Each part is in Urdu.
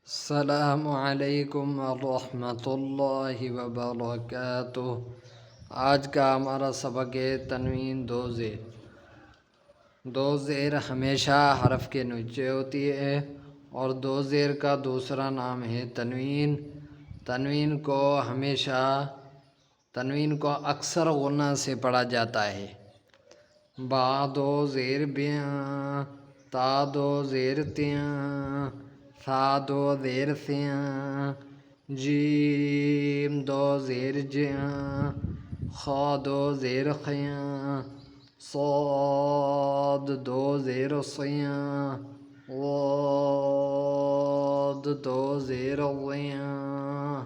السلام علیکم ورحمۃ اللہ وبرکاتہ۔ آج کا ہمارا سبق ہے تنوین دو زیر۔ دو زیر ہمیشہ حرف کے نیچے ہوتی ہے اور دو زیر کا دوسرا نام ہے تنوین۔ تنوین کو اکثر غنہ سے پڑھا جاتا ہے۔ با دو زیر بیاں، تا دو زیر تیاں، ثا دو زیر سیاں، جیم دو زیر جیاں، خا دو زیر خیاں، صاد دو زیر صیاں، ضاد دو زیر ضیاں،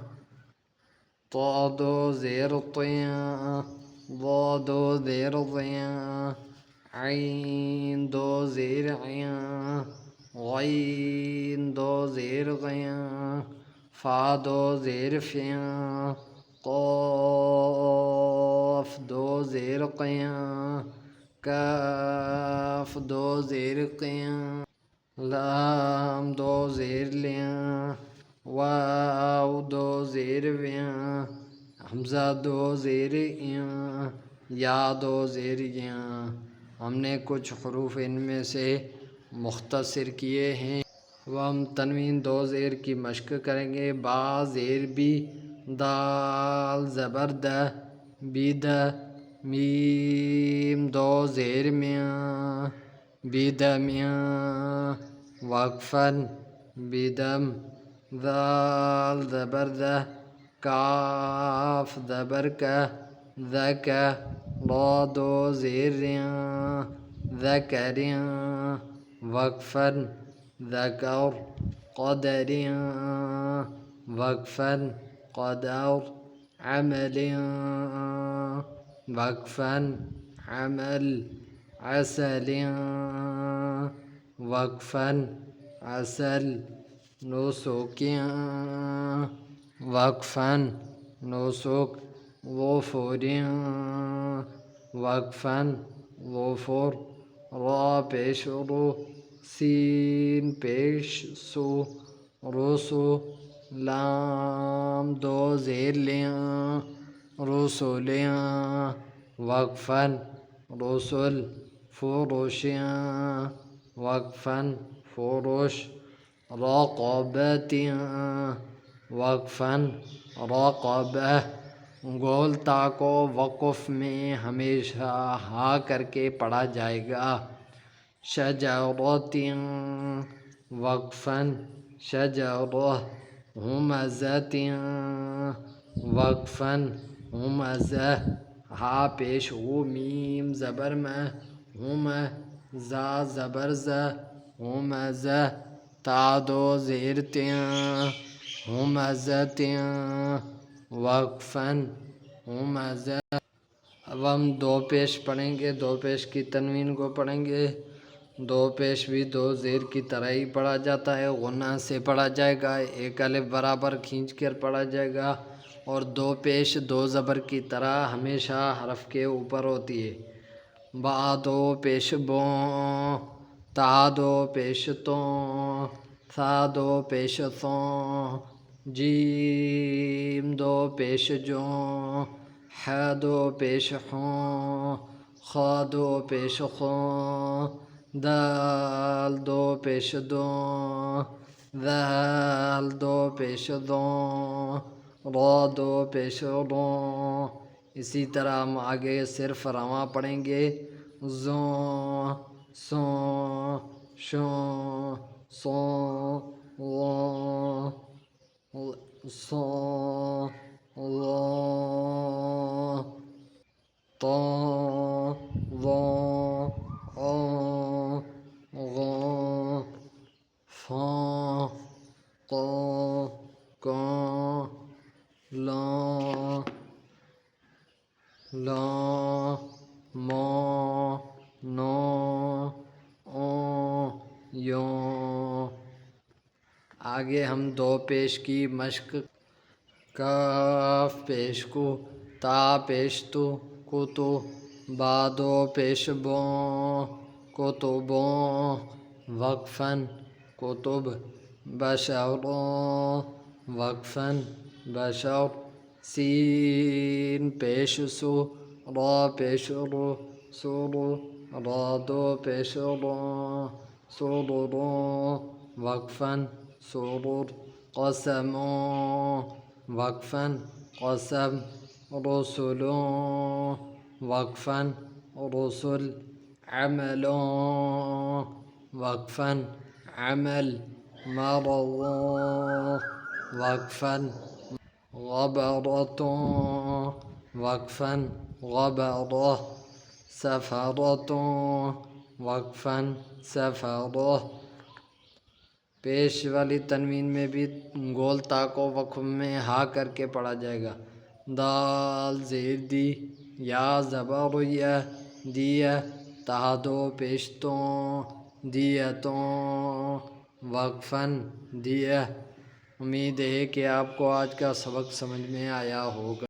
طا دو زیر طیاں، ضا دو زیر ضیاں، عین دو زیر عیاں، غین دو زیر غیاں، فا دو زیر فیاں، قاف دو زیر قیاں، کاف دو زیر قیاں، لام دو زیر لیاں، واو دو زیر ویاں، حمزہ دو زیر ایاں، یا دو زیر یاں۔ ہم نے کچھ حروف ان میں سے مختصر کیے ہیں۔ وہ ہم تنوین دو زیر کی مشق کریں گے۔ با زیر بی، دال زبر د، بید، میم دو زیر میاں، بید میاں، وقفاً، بدم، ذال زبر ذ، کاف زبر کا، ذک، را دو زیر ریاں، ذکریاں، وقفاً، ذکر، قدریاں، وقفاً، قدر، عملیاں، وقفاً، عمل، عسلیاں، وقفاً، عسل، نسکیاں، وقفاً، نسک، غفوریاں، وقفاً، غفر، را پیش رو، سین پیش سو، رسو، لام دو زیر لیاں، رسولیاں، وقفاً، رسل، فروشیاں، وقفاً، فروش، رقبتیاں، وقفاً، رقبہ۔ گول تا کو وقف میں ہمیشہ ہا کر کے پڑھا جائے گا۔ شجرتیاں، وقفاً، شجرہ، ہمزتیاں، وقفاً، ہمزہ، ہا پیش ہو، میم زبر میں، ہم، زا زبر ز، ہمزہ، تا دو زیر تیاں، ہمزتیاں، وقفاً، ہمزہ۔ اب ہم دو پیش پڑھیں گے۔ دو پیش کی تنوین کو پڑھیں گے۔ دو پیش بھی دو زیر کی طرح ہی پڑھا جاتا ہے، غنہ سے پڑھا جائے گا، ایک الف برابر کھینچ کر پڑھا جائے گا، اور دو پیش دو زبر کی طرح ہمیشہ حرف کے اوپر ہوتی ہے۔ با دو پیش بوں، تا دو پیش توں، ثا دو پیش ثوں، جیم دو پیش جوں، ح دو پیش حوں، خا دو پیش خوں، دال دو پیش دوں، ذال دو پیش دوں، را دو پیش روں۔ اسی طرح ہم آگے صرف رواں پڑھیں گے۔ زوں، سوں، شوں، صوں، غوں، صوں، غوں، طوں، ظوں، عوں، غوں، فوں، قوں، کوں، لوں، لوں، موں، نوں، اوں، یوں۔ آگے ہم دو پیش کی مشق۔ کاف پیش کو، تا پیش تو، کتو، با دو پیش بوں، کتبوں، وقفاً، کتب، بشر وقفاً بشر سین پیش سو را پیش رو سورو را دو پیش رو سورو وقفاً سرور قسم وقفاً قسم رسل وقفاً رسل عمل وقفاً عمل مرض وقفاً غبرة وقفاً غبرة سفرة وقفاً سفرة پیش والی تنوین میں بھی گول تا کو وقف میں ہا کر کے پڑھا جائے گا۔ دال زیر دی یا زبر یا دیا تہدو پیشتوں دیتوں وقفاً دیا۔ امید ہے کہ آپ کو آج کا سبق سمجھ میں آیا ہوگا۔